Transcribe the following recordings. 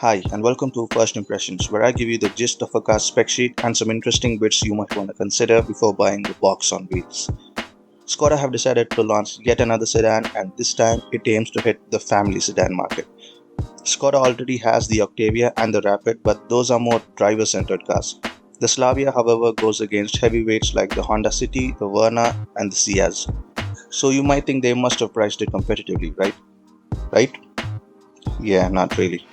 Hi, and welcome to First Impressions, where I give you the gist of a car's spec sheet and some interesting bits you might want to consider before buying the box on wheels. Škoda have decided to launch yet another sedan, and this time it aims to hit the family sedan market. Škoda already has the Octavia and the Rapid, but those are more driver-centered cars. The Slavia, however, goes against heavyweights like the Honda City, the Verna, and the Ciaz. So you might think they must have priced it competitively, right? Right? Yeah, not really.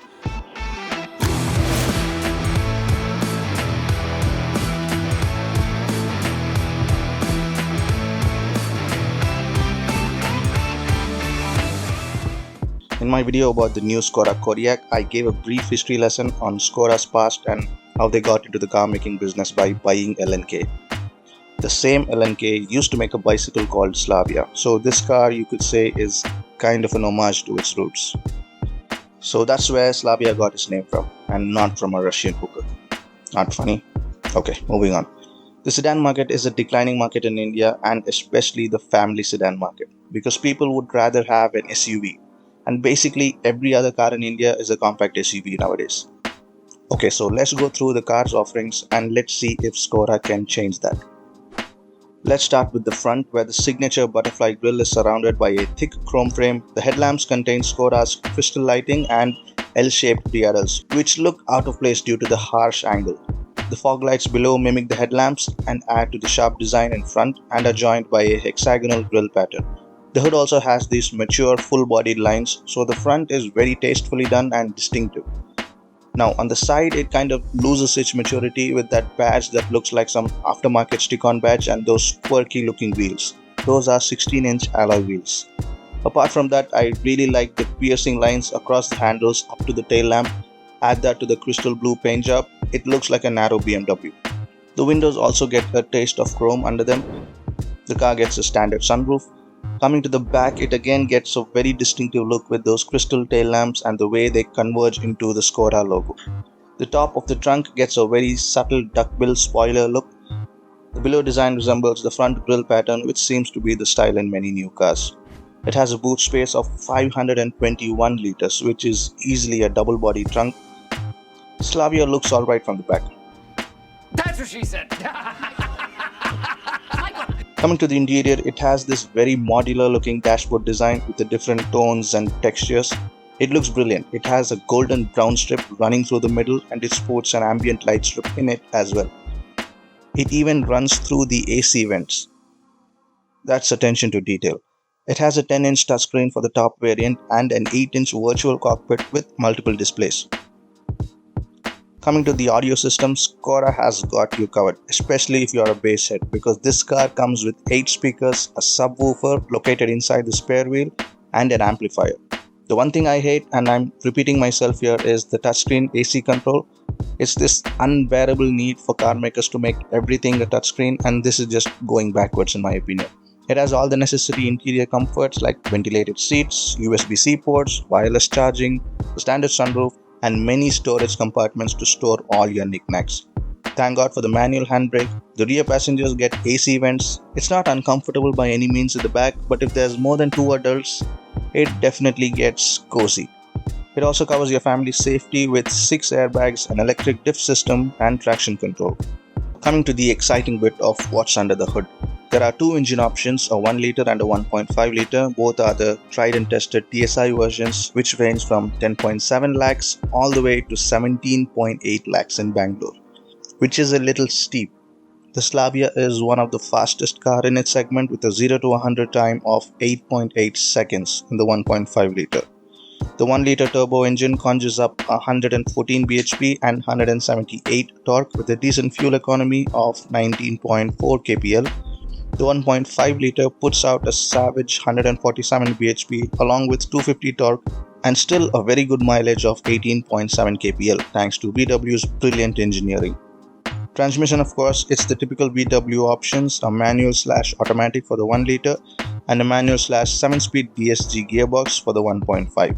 In my video about the new Škoda Kodiaq, I gave a brief history lesson on Škoda's past and how they got into the car making business by buying LNK. The same LNK used to make a bicycle called Slavia, so this car you could say is kind of an homage to its roots. So that's where Slavia got its name from, and not from a Russian hooker. Not funny? Okay, moving on. The sedan market is a declining market in India, and especially the family sedan market, because people would rather have an SUV. And basically every other car in India is a compact SUV nowadays. Okay, so let's go through the car's offerings and let's see if Škoda can change that. Let's start with the front, where the signature butterfly grille is surrounded by a thick chrome frame. The headlamps contain Škoda's crystal lighting and L-shaped DRLs, which look out of place due to the harsh angle. The fog lights below mimic the headlamps and add to the sharp design in front and are joined by a hexagonal grille pattern. The hood also has these mature full-bodied lines, so the front is very tastefully done and distinctive. Now on the side it kind of loses its maturity with that badge that looks like some aftermarket stick-on badge and those quirky looking wheels. Those are 16-inch alloy wheels. Apart from that, I really like the piercing lines across the handles up to the tail lamp. Add that to the crystal blue paint job, it looks like a narrow BMW. The windows also get a taste of chrome under them. The car gets a standard sunroof. Coming to the back, it again gets a very distinctive look with those crystal tail lamps and the way they converge into the Škoda logo. The top of the trunk gets a very subtle duckbill spoiler look. The below design resembles the front grille pattern, which seems to be the style in many new cars. It has a boot space of 521 liters, which is easily a double body trunk. Slavia looks alright from the back. That's what she said. Coming to the interior, it has this very modular looking dashboard design with the different tones and textures. It looks brilliant. It has a golden brown strip running through the middle and it sports an ambient light strip in it as well. It even runs through the AC vents. That's attention to detail. It has a 10-inch touchscreen for the top variant and an 8-inch virtual cockpit with multiple displays. Coming to the audio system, Škoda has got you covered, especially if you are a bass head, because this car comes with 8 speakers, a subwoofer located inside the spare wheel, and an amplifier. The one thing I hate, and I'm repeating myself here, is the touchscreen AC control. It's this unbearable need for car makers to make everything a touchscreen, and this is just going backwards in my opinion. It has all the necessary interior comforts like ventilated seats, USB-C ports, wireless charging, the standard sunroof, and many storage compartments to store all your knickknacks. Thank God for the manual handbrake. The rear passengers get AC vents. It's not uncomfortable by any means at the back, but if there's more than 2 adults, it definitely gets cozy. It also covers your family's safety with 6 airbags, an electric diff system, and traction control. Coming to the exciting bit of what's under the hood. There are 2 engine options, a 1 litre and a 1.5 litre. Both are the tried and tested TSI versions, which range from 10.7 lakhs all the way to 17.8 lakhs in Bangalore, which is a little steep. The Slavia is one of the fastest car in its segment with a 0 to 100 time of 8.8 seconds in the 1.5 litre. The 1 litre turbo engine conjures up 114 bhp and 178 torque with a decent fuel economy of 19.4 kpl. The 1.5 litre puts out a savage 147 bhp along with 250 torque and still a very good mileage of 18.7 kpl thanks to VW's brilliant engineering. Transmission, of course, it's the typical VW options, a manual/automatic for the 1 litre and a manual/7-speed DSG gearbox for the 1.5.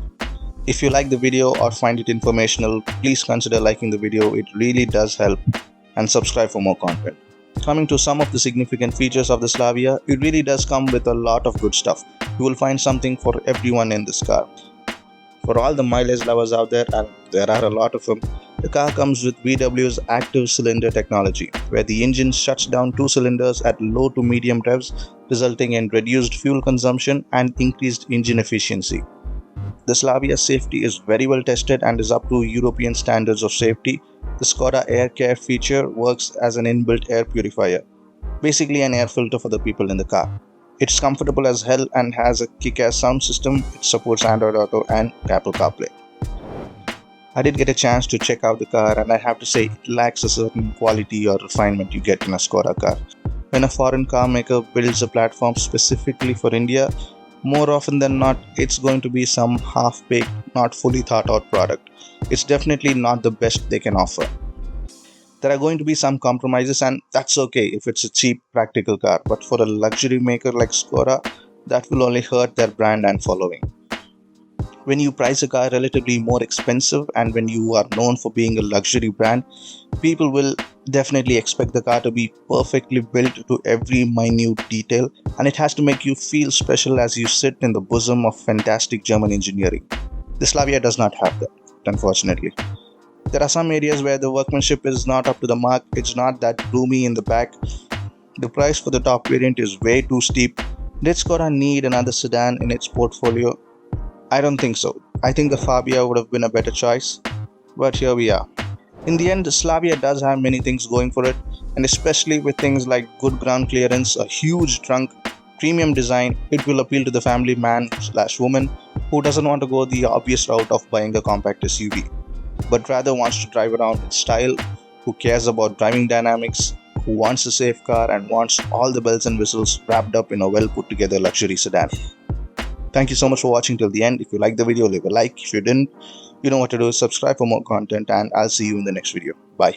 If you like the video or find it informational, please consider liking the video, it really does help, and subscribe for more content. Coming to some of the significant features of the Slavia, it really does come with a lot of good stuff. You will find something for everyone in this car. For all the mileage lovers out there, and there are a lot of them, the car comes with VW's active cylinder technology, where the engine shuts down two cylinders at low to medium revs, resulting in reduced fuel consumption and increased engine efficiency. The Slavia safety is very well tested and is up to European standards of safety. The Škoda Air Care feature works as an inbuilt air purifier, basically an air filter for the people in the car. It's comfortable as hell and has a kick-ass sound system. It supports Android Auto and Apple CarPlay. I did get a chance to check out the car, and I have to say it lacks a certain quality or refinement you get in a Škoda car. When a foreign car maker builds a platform specifically for India, more often than not, it's going to be some half-baked, not fully thought-out product. It's definitely not the best they can offer. There are going to be some compromises, and that's okay if it's a cheap, practical car. But for a luxury maker like Škoda, that will only hurt their brand and following. When you price a car relatively more expensive and when you are known for being a luxury brand, people will definitely expect the car to be perfectly built to every minute detail, and it has to make you feel special as you sit in the bosom of fantastic German engineering. The Slavia does not have that, unfortunately. There are some areas where the workmanship is not up to the mark. It's not that roomy in the back. The price for the top variant is way too steep. Did Škoda need another sedan in its portfolio? I don't think so. I think the Fabia would have been a better choice, but here we are. In the end, the Slavia does have many things going for it, and especially with things like good ground clearance, a huge trunk, premium design, it will appeal to the family man/woman who doesn't want to go the obvious route of buying a compact SUV, but rather wants to drive around in style, who cares about driving dynamics, who wants a safe car and wants all the bells and whistles wrapped up in a well put together luxury sedan. Thank you so much for watching till the end. If you liked the video, leave a like. If you didn't, you know what to do. Subscribe for more content, and I'll see you in the next video. Bye.